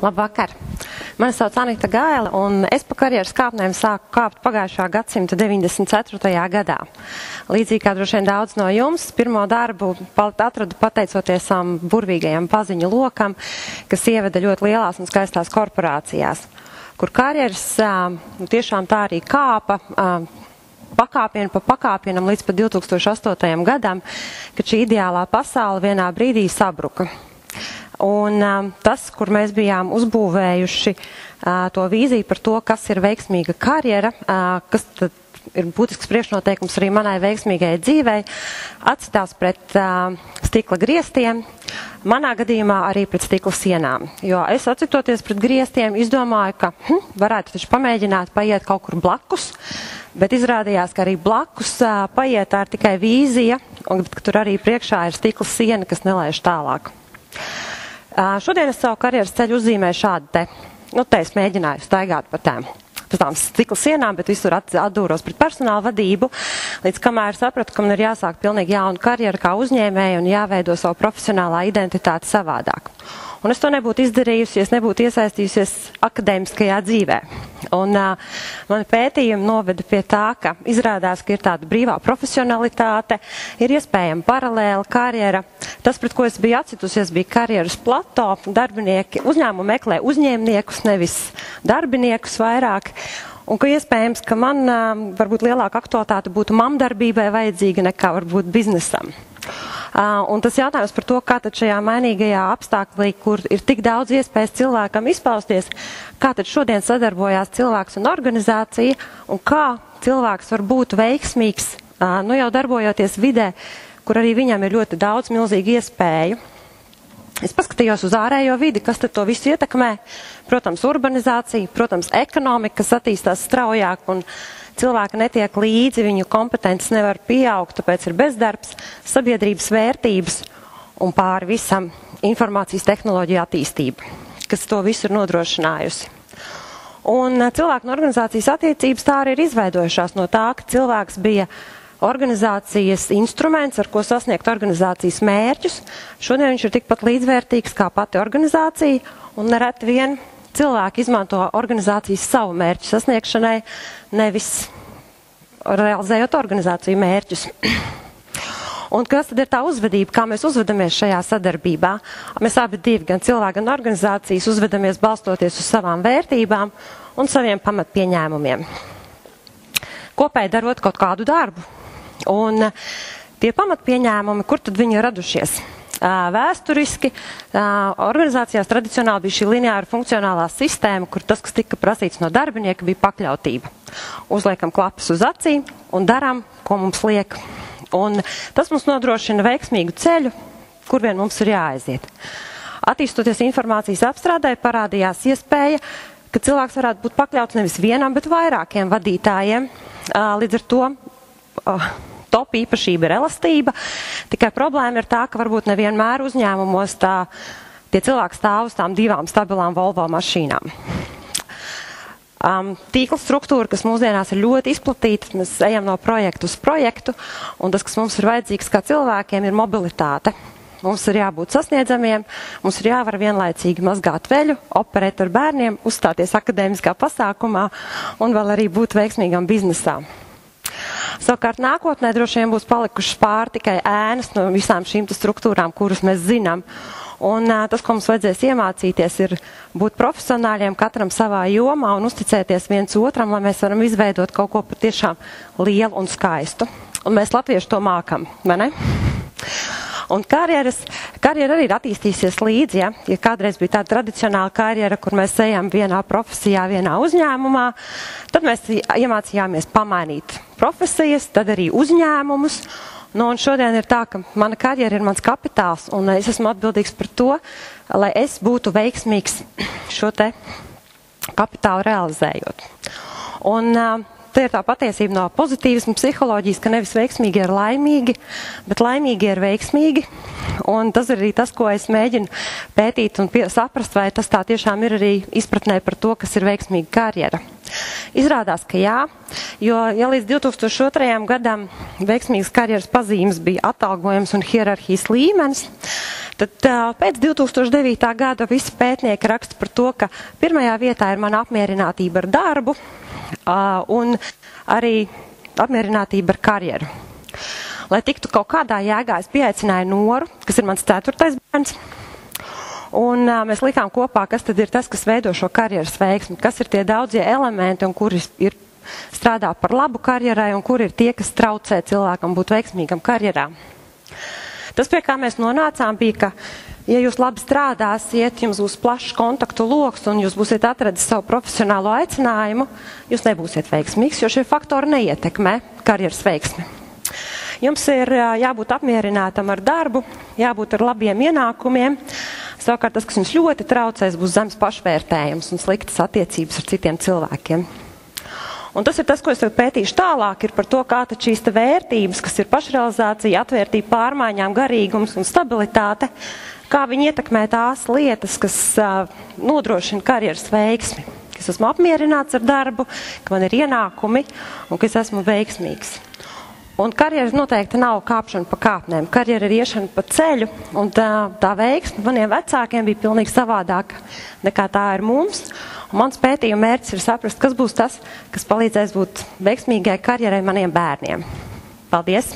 Labvakar! Mani sauc Anita Gaile, un es pa karjeras kāpnēm sāku kāpt pagājušā gadsimta 94. gadā. Līdzīgi kā droši vien daudz no jums, pirmo darbu atradu pateicoties burvīgajam paziņu lokam, kas ieveda ļoti lielās un skaistās korporācijās, kur karjeras tiešām tā arī kāpa, pakāpienu pa pakāpienam līdz pat 2008. gadam, kad šī ideālā pasaule vienā brīdī sabruka. Un tas, kur mēs bijām uzbūvējuši to vīziju par to, kas ir veiksmīga karjera, kas tad ir būtisks priekšnoteikums arī manai veiksmīgai dzīvei, atstās pret stikla griestiem, manā gadījumā arī pret stikla sienām. Jo es atcitoties pret griestiem, izdomāju, ka varētu taču pamēģināt paiet kaut kur blakus, bet izrādījās, ka arī blakus paiet tā ir tikai vīzija, un tur arī priekšā ir stikla siena, kas nelaiž tālāk. Šodien es savu karjeras ceļu uzzīmēju šādi te. Te es mēģināju staigāt pa tām stikla sienām, bet visur atdūros pret personāla vadību, līdz kamēr sapratu, ka man ir jāsāk pilnīgi jauna karjera kā uzņēmēja un jāveido savu profesionālā identitāti savādāk. Un es to nebūtu izdarījusi, ja es nebūtu iesaistījusies akadēmiskajā dzīvē. Un mani pētījumi noveda pie tā, ka izrādās, ka ir tāda brīvā profesionalitāte, ir iespējama paralēla karjera. Tas, pret ko es biju atcitusies, bija karjeras plato. Darbinieki, uzņēmumi meklē uzņēmniekus, nevis darbiniekus vairāk. Un ka iespējams, ka man varbūt lielāka aktualitāte būtu mamdarbībai vajadzīga nekā varbūt biznesam. Un tas jautājums par to, kā tad šajā mainīgajā apstāklī, kur ir tik daudz iespējas cilvēkam izpausties, kā tad šodien sadarbojās cilvēks un organizācija, un kā cilvēks var būt veiksmīgs, jau darbojoties vidē, kur arī viņam ir ļoti daudz milzīgu iespēju. Es paskatījos uz ārējo vidi, kas tad to visu ietekmē. Protams, urbanizācija, protams, ekonomika, kas attīstās straujāk un cilvēki netiek līdzi, viņu kompetences nevar pieaugt, tāpēc ir bezdarbs, sabiedrības vērtības un pāri visam informācijas tehnoloģija attīstība, kas to visu ir nodrošinājusi. Un cilvēku un organizācijas attiecības tā arī ir izveidojušās no tā, ka cilvēks bija organizācijas instruments, ar ko sasniegt organizācijas mērķus. Šodien viņš ir tikpat līdzvērtīgs kā pati organizācija, un nereti vien cilvēki izmanto organizācijas savu mērķu sasniegšanai, nevis realizējot organizāciju mērķus. Un kas tad ir tā uzvedība, kā mēs uzvedamies šajā sadarbībā? Mēs abi divi, gan cilvēki, gan organizācijas, uzvedamies balstoties uz savām vērtībām un saviem pamatpieņēmumiem. Kopēji darot kaut kādu darbu. Un tie pamatpieņēmumi, kur tad viņi ir radušies? Vēsturiski organizācijās tradicionāli bija šī lineāra funkcionālā sistēma, kur tas, kas tika prasīts no darbinieka, bija pakļautība. Uzliekam klapas uz acīm un darām, ko mums liek. Un tas mums nodrošina veiksmīgu ceļu, kur vien mums ir jāaiziet. Attīstoties informācijas apstrādē, parādījās iespēja, ka cilvēks varētu būt pakļauts nevis vienam, bet vairākiem vadītājiem. Līdz ar to top īpašība ir elastība, tikai problēma ir tā, ka varbūt nevienmēr uzņēmumos tie cilvēki stāv uz tām divām stabilām Volvo mašīnām. Tīkla struktūra, kas mūsdienās ir ļoti izplatīta, mēs ejam no projektu uz projektu, un tas, kas mums ir vajadzīgs kā cilvēkiem, ir mobilitāte. Mums ir jābūt sasniedzamiem, mums ir jāvar vienlaicīgi mazgāt veļu, operēt ar bērniem, uzstāties akadēmiskā pasākumā un vēl arī būt veiksmīgam biznesā. Savukārt nākotnē droši vien būs palikušas pāri tikai ēnas no visām šīm struktūrām, kuras mēs zinām. Un tas, ko mums vajadzēs iemācīties, ir būt profesionāļiem katram savā jomā un uzticēties viens otram, lai mēs varam izveidot kaut ko patiešām lielu un skaistu. Un mēs latvieši to mākam, vai ne? Un karjera arī ir attīstīsies līdzi, ja kādreiz bija tāda tradicionāla karjera, kur mēs ejam vienā profesijā, vienā uzņēmumā, tad mēs iemācījāmies pamainīt profesijas, tad arī uzņēmumus. Un šodien ir tā, ka mana karjera ir mans kapitāls, un es esmu atbildīgs par to, lai es būtu veiksmīgs šo te kapitālu realizējot. Un te ir tā patiesība no pozitīvismu psiholoģijas, ka nevis veiksmīgi ir laimīgi, bet laimīgi ir veiksmīgi. Un tas ir arī tas, ko es mēģinu pētīt un saprast, vai tas tā tiešām ir arī izpratnē par to, kas ir veiksmīga karjera. Izrādās, ka jā, jo ja līdz 2002. gadam veiksmīgas karjeras pazīmes bija atalgojums un hierarhijas līmenis, Tad pēc 2009. gada visi pētnieki raksta par to, ka pirmajā vietā ir mana apmierinātība ar darbu un arī apmierinātība ar karjeru. Lai tiktu kaut kādā jēgā, es pieaicināju Noru, kas ir mans 4. bērns, un mēs likām kopā, kas tad ir tas, kas veido šo karjeras veiksmi, kas ir tie daudzie elementi un kuri ir strādā par labu karjerai un kuri ir tie, kas traucē cilvēkam būt veiksmīgam karjerā. Tas, pie kā mēs nonācām, bija, ka, ja jūs labi strādāsiet, jums būs plašs kontaktu loks un jūs būsiet atradis savu profesionālo aicinājumu, jūs nebūsiet veiksmīgs, jo šie faktori neietekmē karjeras veiksmi. Jums ir jābūt apmierinātam ar darbu, jābūt ar labiem ienākumiem. Savukārt tas, kas jums ļoti traucēs, būs zems pašvērtējums un sliktas attiecības ar citiem cilvēkiem. Un tas ir tas, ko es pētīšu tālāk, ir par to, kā tad šīs vērtības, kas ir pašrealizācija, atvērtība pārmaiņām, garīgums un stabilitāte, kā viņi ietekmē tās lietas, kas nodrošina karjeras veiksmi. Ka es esmu apmierināts ar darbu, ka man ir ienākumi un ka es esmu veiksmīgs. Un karjeras noteikti nav kāpšana pa kāpnēm. Karjera ir iešana pa ceļu, un tā veiksme maniem vecākiem bija pilnīgi savādāka nekā tā ir mums. Un mans pētījuma mērķis ir saprast, kas būs tas, kas palīdzēs būt veiksmīgai karjerai maniem bērniem. Paldies!